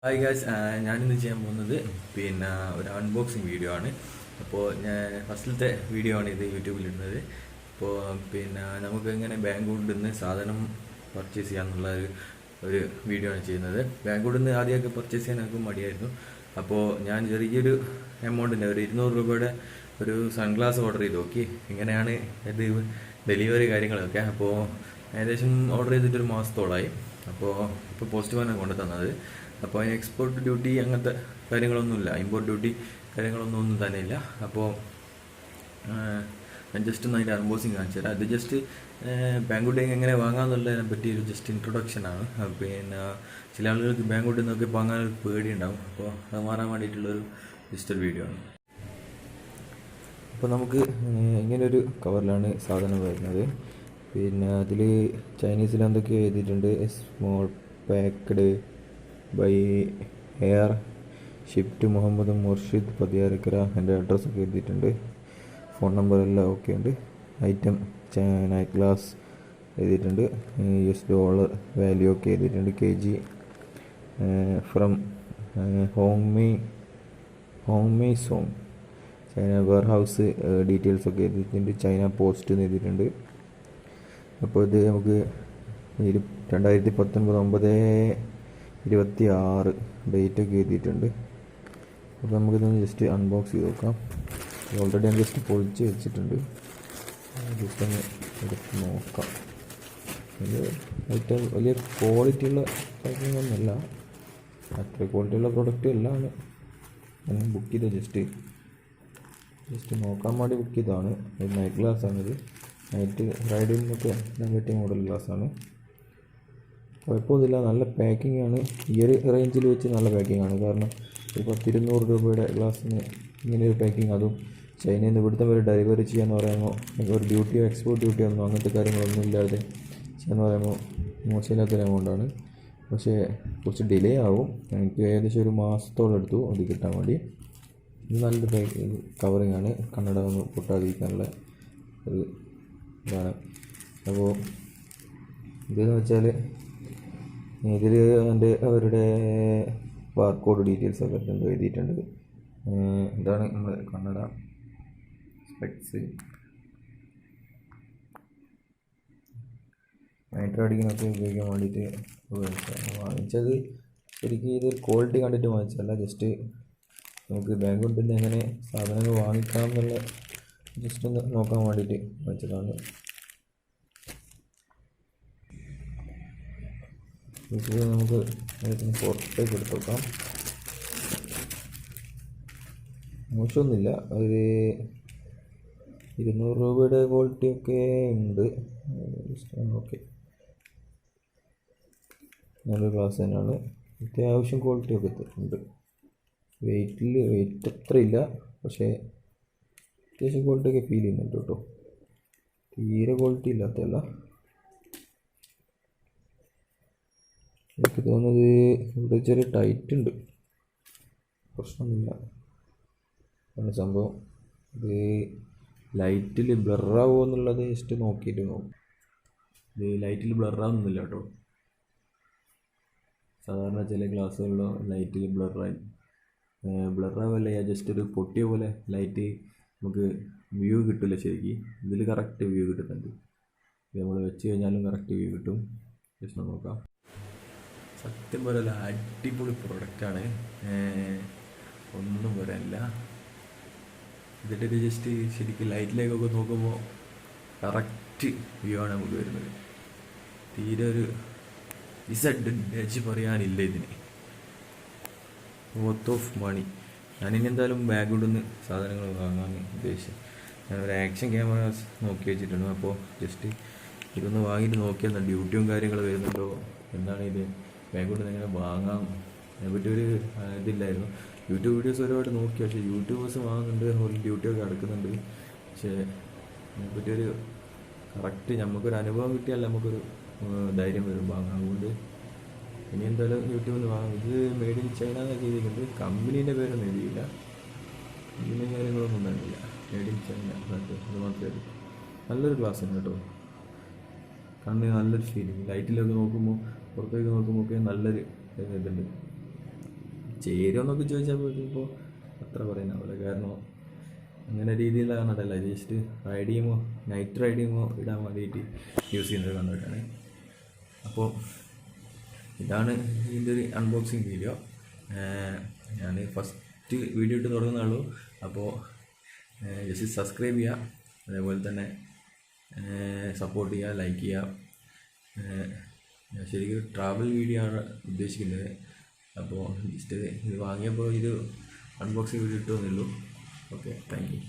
Hi guys, ഞാനിന്ന് ചെയ്യാൻ പോകുന്നത് ഒരു അൺബോക്സിങ് വീഡിയോ ആണ്. അപ്പോൾ ഞാൻ ഫസ്റ്റിലത്തെ വീഡിയോ ആണ് ഇത് യൂട്യൂബിലിടുന്നത്. അപ്പോൾ നമുക്ക് എങ്ങനെ ബാങ്കുകളിൽ നിന്ന് സാധനം പർച്ചേസ് ചെയ്യാമെന്നുള്ള ഒരു വീഡിയോ ആണ് ചെയ്യുന്നത്. ബാങ്കുകളിൽ നിന്ന് ആദ്യമൊക്കെ പർച്ചേസ് ചെയ്യാൻ എനിക്ക് മടിയായിരുന്നു. അപ്പോൾ ഞാൻ ചെറിയൊരു എമൗണ്ടിൻ്റെ ഒരു 200 രൂപയുടെ ഒരു സൺഗ്ലാസ് ഓർഡർ ചെയ്ത് നോക്കി. ഇങ്ങനെയാണ് ഇത് ഡെലിവറി കാര്യങ്ങളൊക്കെ. അപ്പോൾ ഏകദേശം ഓർഡർ ചെയ്തിട്ടൊരു മാസത്തോളമായി. അപ്പോൾ ഇപ്പോൾ പോസ്റ്റ്മാനാണ് കൊണ്ടു തന്നത്. അപ്പോൾ അതിന് എക്സ്പോർട്ട് ഡ്യൂട്ടി അങ്ങനത്തെ കാര്യങ്ങളൊന്നുമില്ല, ഇമ്പോർട്ട് ഡ്യൂട്ടി കാര്യങ്ങളൊന്നും തന്നെ ഇല്ല. അപ്പോൾ ഞാൻ ജസ്റ്റ് ഒന്ന് അതിൻ്റെ അൺബോക്സിങ് കാണിച്ചു തരാം. അത് ജസ്റ്റ് ബാങ്കുഡ് എങ്ങനെ വാങ്ങാമെന്നുള്ളതിനെ പറ്റി ഒരു ജസ്റ്റ് ഇൻട്രൊഡക്ഷനാണ്. ചില ആളുകൾക്ക് ബാങ്കുഡിൽ നിന്നൊക്കെ വാങ്ങാൻ ഒരു പേടിയുണ്ടാവും. അപ്പോൾ അത് മാറാൻ വേണ്ടിയിട്ടുള്ളൊരു ജസ്റ്റ് ഒരു വീഡിയോ ആണ്. അപ്പോൾ നമുക്ക് ഇങ്ങനൊരു കവറിലാണ് സാധനം വരുന്നത്. അതിൽ ചൈനീസിൽ എന്തൊക്കെയോ എഴുതിയിട്ടുണ്ട്. Small packed by air shift Muhammad Murshid Pathiyarakkara. എൻ്റെ അഡ്രസ്സൊക്കെ എഴുതിയിട്ടുണ്ട്, ഫോൺ നമ്പർ എല്ലാം ഓക്കെ ഉണ്ട്. ഐറ്റം നൈറ്റ് ഗ്ലാസ് എഴുതിയിട്ടുണ്ട്, $, വാല്യൂ ഒക്കെ എഴുതിയിട്ടുണ്ട്, kg ഫ്രം ഹോങ്മേ സോങ്. ചൈന വെയർ ഹൗസ് ഡീറ്റെയിൽസൊക്കെ എഴുതിയിട്ടുണ്ട്, ചൈന പോസ്റ്റ് എന്ന് എഴുതിയിട്ടുണ്ട്. അപ്പോൾ ഇത് നമുക്ക് 2019 9/26 ഡേറ്റൊക്കെ എഴുതിയിട്ടുണ്ട്. അപ്പോൾ നമുക്കിതൊന്ന് ജസ്റ്റ് അൺബോക്സ് ചെയ്ത് നോക്കാം. ഓൾറെഡി ഞാൻ ജസ്റ്റ് പൊളിച്ച് വെച്ചിട്ടുണ്ട്, ജസ്റ്റ് ഒന്ന് എടുത്ത് നോക്കാം. ഇത് ഐറ്റം വലിയ ക്വാളിറ്റിയുള്ള പാക്കിംഗ് ഒന്നുമല്ല, അത്ര ക്വാളിറ്റിയുള്ള പ്രൊഡക്റ്റ് എല്ലാമാണ്. ഞാൻ ബുക്ക് ചെയ്ത് ജസ്റ്റ് നോക്കാൻ വേണ്ടി ബുക്ക് ചെയ്തതാണ്. ഒരു നൈറ്റ് ഗ്ലാസ്സാണിത്, നൈറ്റ് റൈഡിങ്ങിനൊക്കെ ഞാൻ പറ്റിയ മോഡൽ ഗ്ലാസ്സാണ്. കുഴപ്പമൊന്നുമില്ല, നല്ല പാക്കിംഗ് ആണ്. ഈ ഒരു റേഞ്ചിൽ വെച്ച് നല്ല പാക്കിംഗ് ആണ്. കാരണം ഒരു 200 രൂപയുടെ ഗ്ലാസ്സിന് ഇങ്ങനെയൊരു പാക്കിംഗ്, അതും ചൈനയിൽ നിന്ന് ഇവിടുത്തെ വരെ ഡെലിവറി ചെയ്യാന്ന് പറയുമ്പോൾ ഒരു ഡ്യൂട്ടിയോ എക്സ്പോർട്ട് ഡ്യൂട്ടിയോ ഒന്നും അങ്ങനത്തെ കാര്യങ്ങളൊന്നും ഇല്ലാതെ ചെയ്യാന്ന് പറയുമ്പോൾ മോശമില്ലാത്തൊരു എമൗണ്ടാണ്. പക്ഷേ കുറച്ച് ഡിലേ ആവും. എനിക്ക് ഏകദേശം ഒരു മാസത്തോളം എടുത്തു അത് കിട്ടാൻ വേണ്ടി. ഇത് നല്ലൊരു കവറിങ് ആണ്, കണ്ണട ഒന്ന് പൊട്ടാതിരിക്കാനുള്ള ഒരു ഇതാണ്. അപ്പോൾ ഇതെന്ന് വെച്ചാൽ ഇതിൽ അവരുടെ ബാർകോഡ് ഡീറ്റെയിൽസൊക്കെ എന്തോ എഴുതിയിട്ടുണ്ട്. ഇതാണ് നമ്മൾ കണ്ണട, സ്പെക്സ്, നൈറ്റ് റൈഡിങ്ങിനൊക്കെ ഉപയോഗിക്കാൻ വേണ്ടിയിട്ട് വാങ്ങിച്ചത്. ശരിക്കും ഇത് ക്വാളിറ്റി കണ്ടിട്ട് വാങ്ങിച്ചതല്ല, ജസ്റ്റ് നമുക്ക് ബാങ്കുണ്ടിൽ നിന്ന് എങ്ങനെ സാധനങ്ങൾ വാങ്ങിക്കാം എന്നുള്ള ജസ്റ്റ് ഒന്ന് നോക്കാൻ വേണ്ടിയിട്ട് വാങ്ങിച്ചതാണ്. ഇത് നമുക്ക് പുറത്തേക്ക് എടുത്ത് നോക്കാം. മോശമൊന്നുമില്ല, ഒരു 200 രൂപയുടെ ക്വാളിറ്റി ഒക്കെ ഉണ്ട്. ഓക്കെ, നല്ലൊരു ഗ്ലാസ് തന്നെയാണ്, അത്യാവശ്യം ക്വാളിറ്റി ഒക്കെ ഉണ്ട്. വെയിറ്റ് അത്ര ഇല്ല, പക്ഷേ അത്യാവശ്യം ക്വാളിറ്റി ഒക്കെ ഫീൽ ചെയ്യുന്നുണ്ട് കേട്ടോ. തീരെ ക്വാളിറ്റി ഇല്ലാത്തതല്ല. എനിക്ക് തോന്നുന്നത് ഇവിടെ ചെറിയ ടൈറ്റ് ഉണ്ട്, പ്രശ്നമൊന്നുമില്ല. ആണ് സംഭവം. ഇത് ലൈറ്റിൽ ബ്ലറാവുമോ എന്നുള്ളത് ജസ്റ്റ് നോക്കിയിട്ട് നോക്കും. ഇത് ലൈറ്റിൽ ബ്ലറാവുന്നില്ല കേട്ടോ. സാധാരണ ചില ഗ്ലാസ്സുകളിലോ ലൈറ്റിൽ ബ്ലറാവല്ല, ജസ്റ്റ് ഒരു പൊട്ടിയ പോലെ ലൈറ്റ് നമുക്ക് വ്യൂ കിട്ടില്ല ശരിക്കും. ഇതിൽ കറക്റ്റ് വ്യൂ കിട്ടുന്നുണ്ട്. ഇത് നമ്മൾ വെച്ച് കഴിഞ്ഞാലും കറക്റ്റ് വ്യൂ കിട്ടും. ജസ്റ്റ് നോക്കാം. സത്യം പോലെ അടിപൊളി പ്രൊഡക്റ്റാണ്, ഒന്നും പറയാനില്ല. ഇതിൻ്റെ ജസ്റ്റ് ശരിക്കും ലൈറ്റിലേക്കൊക്കെ നോക്കുമ്പോൾ കറക്റ്റ് വ്യൂ ആണ് നമുക്ക് വരുന്നത്. തീരെ ഒരു ഡിസഡ്വാൻറ്റേജ് പറയാനില്ല ഇതിന്. Worth of money. ഞാനിനി എന്തായാലും ബാഗുകളിൽ നിന്ന് സാധനങ്ങൾ വാങ്ങാൻ ഉദ്ദേശിച്ചു. ഞാനൊരു ആക്ഷൻ ക്യാമറ നോക്കി വെച്ചിട്ടുണ്ട്. അപ്പോൾ ജസ്റ്റ് ഇതൊന്ന് വാങ്ങിയിട്ട് നോക്കിയാൽ ഡ്യൂട്ടിയും കാര്യങ്ങൾ വരുന്നുണ്ടോ എന്താണ് ഇത് ബാഗുകളിൽ നിന്ന് എങ്ങനെ വാങ്ങാം അതിനെപ്പറ്റി ഒരു ഇതില്ലായിരുന്നു. യൂട്യൂബ് വീഡിയോസ് ഒരുപാട് നോക്കി, പക്ഷേ യൂട്യൂബേഴ്സ് വാങ്ങുന്നുണ്ട്, ഒരു ഡ്യൂട്ടിയൊക്കെ നടക്കുന്നുണ്ട്. പക്ഷേ അതിനെപ്പറ്റി ഒരു കറക്റ്റ് നമുക്കൊരു അനുഭവം കിട്ടിയാൽ നമുക്കൊരു ധൈര്യം വരും വാങ്ങാൻ. അതുകൊണ്ട് ഇനി എന്തായാലും യൂട്യൂബിൽ നിന്ന് വാങ്ങും. ഇത് മെയ്ഡ് ഇൻ ചൈന എന്നൊക്കെ എഴുതിയിട്ടുണ്ട്, കമ്പനീൻ്റെ പേരൊന്നും എഴുതിയില്ല, കമ്പനി കാര്യങ്ങളൊന്നും തന്നില്ല. മെയ്ഡ് ഇൻ ചൈന അത് മാത്രമേ ഉള്ളൂ. നല്ലൊരു ഗ്ലാസ് ആണ് കേട്ടോ, കണ്ണിന് നല്ലൊരു ഫീലിംഗ്. ലൈറ്റിലൊക്കെ നോക്കുമ്പോൾ പുറത്തേക്ക് നോക്കുമ്പോൾ ഒക്കെ നല്ലൊരു ഇതുണ്ട്. ചേരുമെന്നൊക്കെ ചോദിച്ചാൽ ഇപ്പോൾ അത്ര പറയുന്ന കാരണം അങ്ങനെ രീതിയിലുള്ള കണ്ടിട്ടല്ല, ജസ്റ്റ് റൈഡ് ചെയ്യുമ്പോൾ നൈറ്റ് റൈഡ് ചെയ്യുമ്പോൾ ഇടാൻ വേണ്ടിയിട്ട് യൂസ് ചെയ്യുന്നത് കണ്ടിട്ടാണ്. അപ്പോൾ ഇതാണ് ഇതിൻ്റെ ഒരു അൺബോക്സിങ് വീഡിയോ. ഞാൻ ഫസ്റ്റ് വീഡിയോ ഇട്ട് തുടങ്ങുന്നുള്ളൂ. അപ്പോൾ ജസ്റ്റ് സബ്സ്ക്രൈബ് ചെയ്യുക, അതേപോലെ തന്നെ സപ്പോർട്ട് ചെയ്യുക, ലൈക്ക് ചെയ്യുക. ശരിക്കും ട്രാവൽ വീഡിയോ ആണ് ഉദ്ദേശിക്കുന്നത്. അപ്പോൾ ജസ്റ്റ് ഇത് വാങ്ങിയപ്പോൾ ഇത് അൺബോക്സിങ് വീഡിയോ ഇട്ടുവെന്നുള്ളൂ. Okay, thank U.